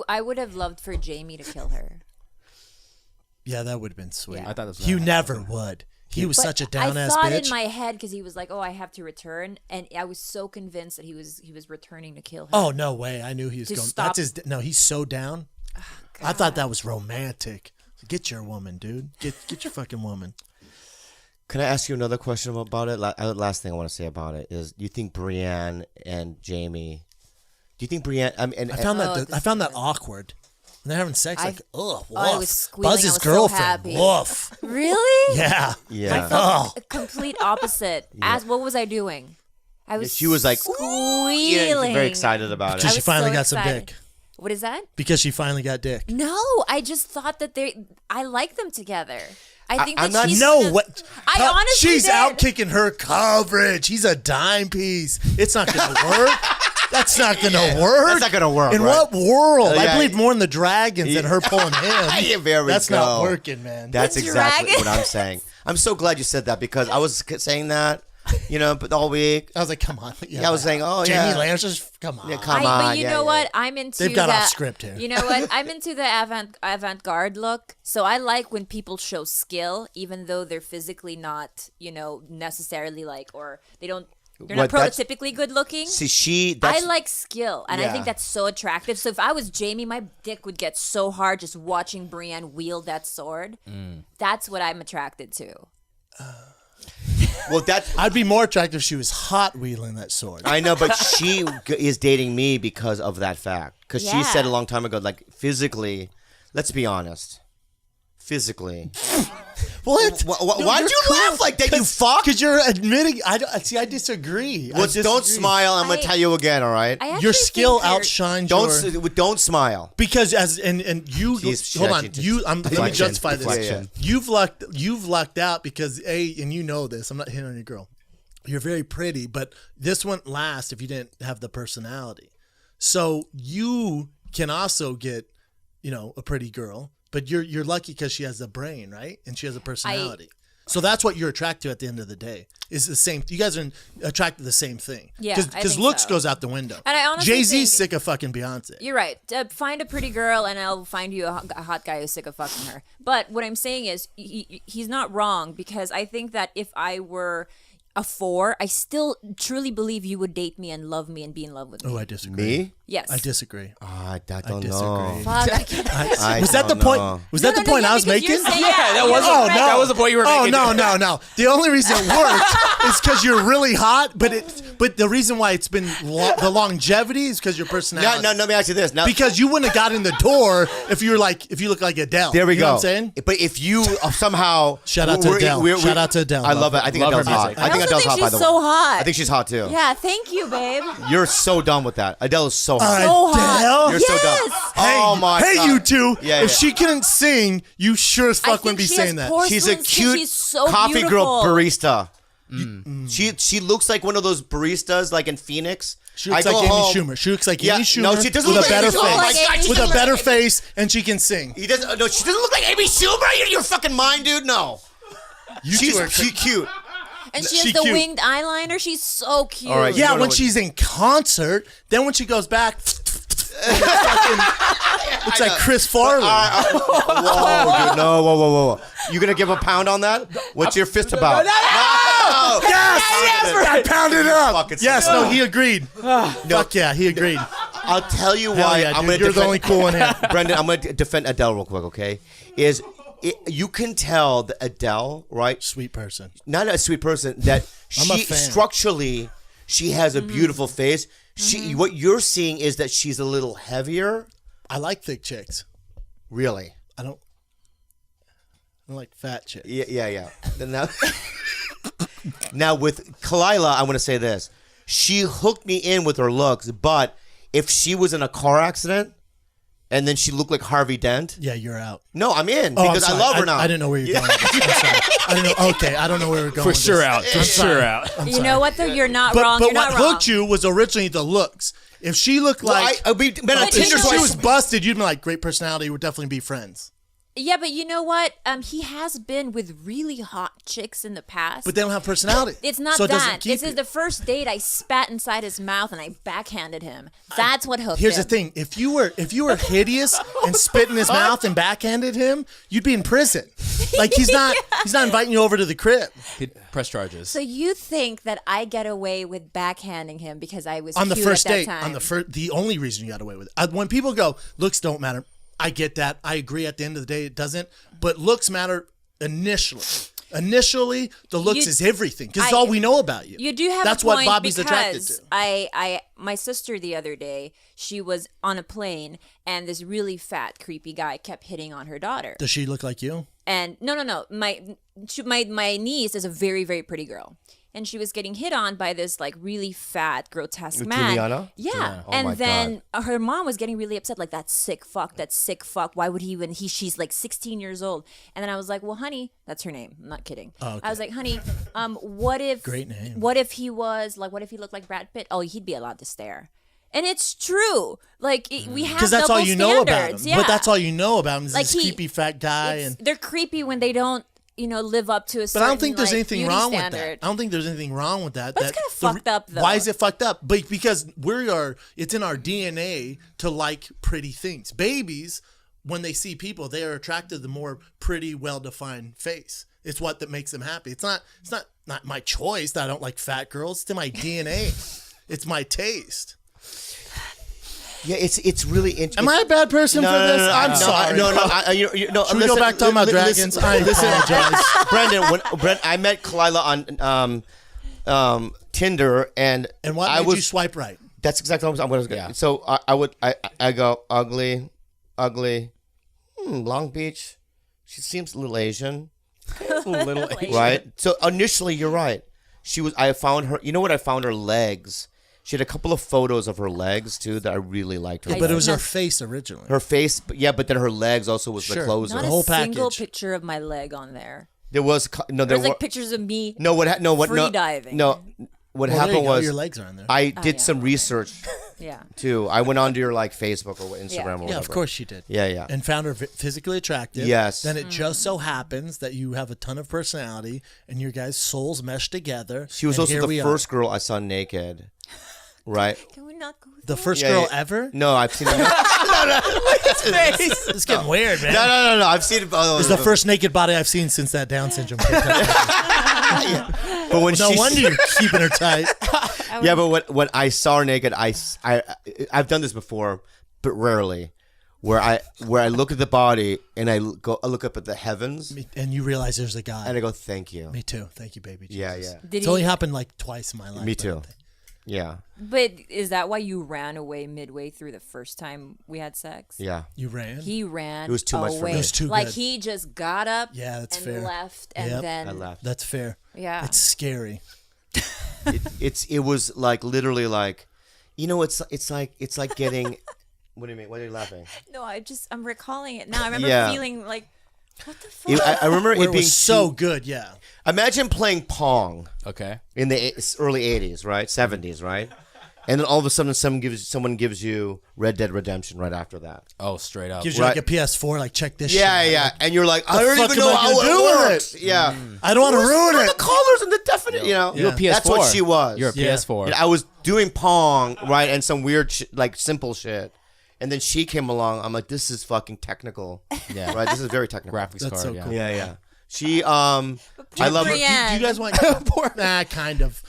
I would have loved for Jamie to kill her. Yeah, that would have been sweet. Yeah. I thought this was You never would. He was such a down-ass bitch. I thought in my head because he was like, "Oh, I have to return," and I was so convinced that he was returning to kill her. Oh, no way. I knew he was To going. stop- No, he's so down. Oh, I thought that was romantic. Get your woman, dude. Get your fucking woman. Can I ask you another question about it? Last thing I want to say about it is, do you think Bryan and Jamie? Do you think Bryan? I found that awkward. When they're having sex, ugh, woof. I was squealing. Buzz's I was girlfriend, so happy. woof. Really? Yeah. Yeah. I felt a complete opposite. As what was I doing? I was. She was like squealing. very excited about Because it. she was finally so got some excited. dick. What is that? Because she finally got dick. No, I just thought that I like them together. I think I'm that not- she's No, gonna- what? I honestly She's did. out kicking her coverage. He's a dime piece. It's not going to work. That's not going to work. That's not gonna work, In right? what world? Yeah. I believe more in the dragons than her pulling him. Yeah, there we That's go. not working, man. That's The exactly dragon. what I'm saying. I'm so glad you said that because I was saying that, but all week. I was like, come on. Yeah, I was saying, oh, Jamie yeah. Lannister's, come on. Yeah, come on. But you know what? I'm into They've got that. off script here. You know what? I'm into the avant-garde look. So I like when people show skill, even though they're physically not, necessarily or they're not prototypically good looking. See, I like skill, and I Yeah. think that's so attractive. So if I was Jamie, my dick would get so hard just watching Bryan wield that sword. That's what I'm attracted to. Well, I'd be more attractive if she was hot wheeling that sword. I know, but she is dating me because of that fact. Because she Yeah. said a long time ago, physically, let's be honest, physically. What? Why'd you laugh like that, you fuck? Because you're admitting. I disagree. Well, don't smile. I'm going to tell you again, all right? I actually Your skill think you're- outshines your. Don't smile. Because and you She's hold on, judging let me deflection, justify this. deflection. You've lucked out because and you know this. I'm not hitting on your girl. You're very pretty, but this wouldn't last if you didn't have the personality. So you can also get, a pretty girl, but you're lucky because she has the brain, right? And she has a personality. So that's what you're attracted to at the end of the day. Is the same. You guys are attracted to the same thing. Yeah, I Because think looks so. goes out the window. And I honestly Jay-Z's think- sick of fucking Beyonce. You're right. Find a pretty girl, and I'll find you a hot guy who's sick of fucking her. But what I'm saying is, he's not wrong, because I think that if I were a 4, I still truly believe you would date me and love me and be in love with me. Oh, I disagree. Me? Yes. I disagree. I don't disagree. know. Fuck, I can't. I Was that the don't point? know. Was that the point I was because you're making? saying- that was you're right. that was the point you were making. Oh no! The only reason it worked is because you're really hot. But the reason why it's been the longevity is because your personality. No, let me ask you this. Now, Because you wouldn't have got in the door if you look like Adele. there we You go. know what I'm saying? But if you somehow Shout out to Adele. Shout out to Adele. I love it. I think Love her Adele's hot. music. I think I Adele's also hot. think By the she's so way, hot. I think she's hot too. Yeah, thank you, babe. You're so done with that. Adele is so hot. So hot. Adele? You're so done. Yes. Oh my Hey, God. you two! Yeah, if yeah. she couldn't sing, you sure as I fuck wouldn't be think she has saying that. porcelain She's a skin. cute She's so coffee girl beautiful. barista. She looks like one of those baristas like in Phoenix. She looks I like go Amy home. Schumer. She looks like Yeah, Amy Schumer no, she doesn't with look a like better Amy Schumer. Oh my face. God, she With a doesn't better look like face, and she can sing. He doesn't. No, she doesn't look like Amy Schumer. You're fucking mind, dude. No, she's cute. And she She has the cute. winged eyeliner. She's so cute. All right, Yeah, You know when what- she's in concert, then when she goes back, looks like Chris Farley. Whoa, dude, no, whoa. You gonna give a pound on that? What's your fist about? No! Yes, I pounded it up. Fucking Yes, son of no, he agreed. Fuck yeah, he agreed. I'll tell you Hell why yeah, I'm dude, gonna you're the defend, only cool one here. Brendan, I'm gonna defend Adele real quick, okay? You can tell that Adele, right? Sweet person. Not a sweet person, that I'm a she fan. structurally she has a beautiful face. What you're seeing is that she's a little heavier. I like thick chicks. Really? I don't like fat chicks. Yeah. Now, now with Kalila, I want to say this. She hooked me in with her looks, but if she was in a car accident and then she looked like Harvey Dent, Yeah, you're out. no, I'm in Oh, I'm because I sorry. love her now. I didn't know where you're going with this. I'm sorry. I didn't know. Okay, I don't know where we're going For with sure this. out. For sure out. You know what, though? You're not But, wrong. but You're what not wrong. hooked you was originally the looks. If she looked Well, like... I've been on But Tinder you know if she what? was busted, you'd be like, great personality, we'd definitely be friends. Yeah, but you know what? He has been with really hot chicks in the past. But they don't have personality. It's not so it doesn't that. keep This is you. the first date I spat inside his mouth and I backhanded him. That's what hooked Here's him. the thing: if you were hideous and spit in his mouth and backhanded him, you'd be in prison. Like he's not inviting you over to the crib He'd press charges. So you think that I get away with backhanding him because I was on the cute first at that date. time? On the first, the only reason you got away with it. When people go, looks don't matter. I get that. I agree. At the end of the day, it doesn't. But looks matter initially. Initially, the looks is everything because it's all we know about you. You do have That's a point what Bobby's attracted because to. my sister the other day, she was on a plane and this really fat, creepy guy kept hitting on her daughter. Does she look like you? And no. My niece is a very, very pretty girl. And she was getting hit on by this like really fat, grotesque man. Juliana? Yeah. Oh my and then her mom was getting really upset, like that sick fuck. Why would he even she's like 16 years old. And then I was like, well, honey, that's her name. I'm not kidding. Oh, okay. I was like, honey, what if Great name. What if he looked like Brad Pitt? Oh, he'd be allowed to stare. And it's true. Like we have Because that's all you know about him. Yeah. But that's all you know about him is Like this creepy fat guy. And they're creepy when they don't, live up to a but certain, I don't think there's like, anything beauty wrong standard. with that. I don't think there's anything wrong with that. But it's kinda fucked up, though. Why is it fucked up? But because it's in our DNA to like pretty things. Babies, when they see people, they are attracted to the more pretty, well-defined face. It's what that makes them happy. It's not my choice that I don't like fat girls. It's in my DNA. It's my taste. Yeah, it's really interesting. Am I a bad person for this? I'm sorry. No. Should we go back talking about dragons? I apologize. Brendan, I met Kalila on Tinder, and And I made was you swipe right? That's exactly what I was going. Yeah. So I go ugly, Long Beach. She seems a little Asian, Little right? So initially, you're right. I found her. You know what? I found her legs. She had a couple of photos of her legs too that I really liked. Her But it was legs. her face originally. Her face, but then her legs also was the Sure. closer. Not The a whole single package. picture of my leg on there. There was no. There There's were like pictures of me. Free diving. No, what Well, there you happened go. was Your legs are on there. I did yeah. some research Yeah. too. I went onto your Facebook or Instagram or whatever. Yeah, of course you did. Yeah. And found her physically attractive. Yes. Then it just so happens that you have a ton of personality and your guys' souls mesh together. She was and also here the we first girl I saw naked. Right? Can we not go? The first Yeah, girl yeah. ever? No, I've seen it. It's getting weird, man. No. I've seen it. It's the first naked body I've seen since that Down syndrome came out. But when No wonder you're keeping her tight. Yeah, but when I saw her naked, I've done this before, but rarely. Where I look at the body and I look up at the heavens And you realize there's a guy. and I go, "Thank you." Me too. Thank you, baby. Yeah, Jesus. yeah. Did It's he? only happened like twice in my life. Me but I too. don't think- Yeah, But is that why you ran away midway through the first time we had sex? yeah. You ran? He ran. It was too much for away. me. It was too Like good. he just got up. Yeah, that's and fair. left, and Yep. then I left. That's fair. Yeah. It's scary. It was like literally like, it's like getting. What do you mean? Why are you laughing? No, I'm recalling it now. I remember Yeah. feeling like, what the fuck? I remember Where it it being was so good, yeah. Imagine playing Pong Okay. in the early '80s, right? '70s, right? And then all of a sudden, someone gives you Red Dead Redemption right after that. Oh, straight up. Gives you Right. like a PS4, like check this Yeah, shit. yeah. And you're like, I don't fuck even am know I how gonna do it with works. Yeah. I don't want to ruin The it. colors and the definite, You're a PS4. That's what she was. You're a Yeah. PS4. And I was doing Pong, right, and some weird, like simple shit. And then she came along. I'm like, this is fucking technical. Yeah. Right. This is very technical. Graphics That's card. so yeah. cool. Yeah, yeah. She, I love her. Brian. Do you guys want? Nah, kind of.